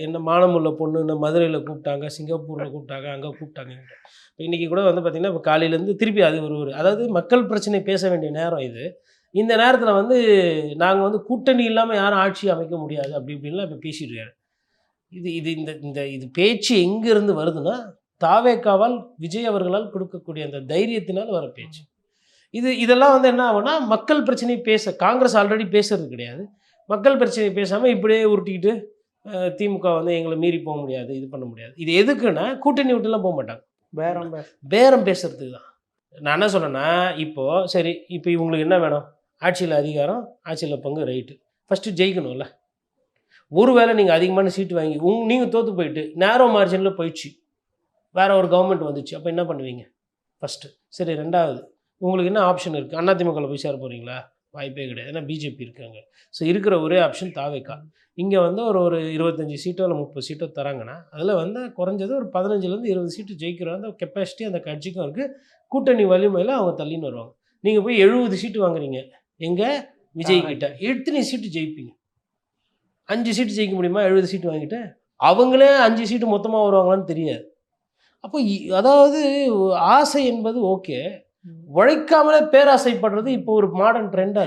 என்ன மானமுள்ள பொண்ணுன்னு மதுரையில் கூப்பிட்டாங்க, சிங்கப்பூரில் கூப்பிட்டாங்க, அங்கே கூப்பிட்டாங்க. இப்போ இன்றைக்கி கூட வந்து பார்த்திங்கன்னா, இப்போ காலையிலேருந்து திருப்பி அது ஒரு அதாவது மக்கள் பிரச்சனை பேச வேண்டிய நேரம் இது. இந்த நேரத்தில் வந்து நாங்கள் வந்து கூட்டணி இல்லாமல் யாரும் ஆட்சி அமைக்க முடியாது அப்படி இப்படின்லாம் இப்போ பேசிட்டு இருக்காரு. இது இது இந்த இந்த இது பேச்சு எங்கேருந்து வருதுன்னா, தாவேக்காவால் விஜய் அவர்களால் கொடுக்கக்கூடிய அந்த தைரியத்தினால் வர பேச்சு. இதெல்லாம் வந்து என்ன ஆகும்னா, மக்கள் பிரச்சனையை காங்கிரஸ் ஆல்ரெடி பேசுறது கிடையாது. மக்கள் பிரச்சனையை பேசாமல் இப்படியே உருட்டிக்கிட்டு திமுக வந்து எங்களை மீறி போக முடியாது, இது பண்ண முடியாது. இது எதுக்குன்னா, கூட்டணி விட்டுலாம் போக மாட்டாங்க. பேரம் பேசுறதுக்கு தான். நான் என்ன சொன்னேன்னா, இப்போது சரி, இப்போ இவங்களுக்கு என்ன வேணும்? ஆட்சியில் அதிகாரம், ஆட்சியில் பங்கு, ரைட்டு. ஃபஸ்ட்டு ஜெயிக்கணும்ல. ஒரு வேளை நீங்கள் அதிகமான சீட்டு வாங்கி நீங்கள் தோற்று போயிட்டு நேரோ மார்ஜினில் போயிடுச்சு, வேறு ஒரு கவர்மெண்ட் வந்துச்சு, அப்போ என்ன பண்ணுவீங்க? ஃபஸ்ட்டு சரி. ரெண்டாவது, உங்களுக்கு என்ன ஆப்ஷன் இருக்குது? அதிமுகவில் போய் சேர போகிறீங்களா? வாய்ப்பே கிடையாது. ஏன்னா பிஜேபி இருக்காங்க. ஸோ இருக்கிற ஒரே ஆப்ஷன் தாவேக்கா. இங்கே வந்து ஒரு 25 சீட்டோ இல்லை 30 சீட்டோ தராங்கன்னா, அதில் வந்து குறைஞ்சது ஒரு 15லேருந்து 20 சீட்டு ஜெயிக்கிற அந்த கெப்பாசிட்டி அந்த கட்சிக்கும் இருக்குது. கூட்டணி வலிமையில் அவங்க தள்ளின்னு வருவாங்க. நீங்கள் போய் 70 சீட்டு வாங்குறீங்க, எங்கே விஜய் கிட்ட எத்தனை சீட்டு ஜெயிப்பீங்க? 5 சீட்டு ஜெயிக்க முடியுமா? 70 சீட்டு வாங்கிட்டு அவங்களே 5 சீட்டு மொத்தமாக வருவாங்களான்னு தெரியாது. அப்போ அதாவது ஆசை என்பது ஓகே, உழைக்காமலே பேராசைப்படுறது இப்போ ஒரு மாடர்ன் ட்ரெண்டாக இருக்குது.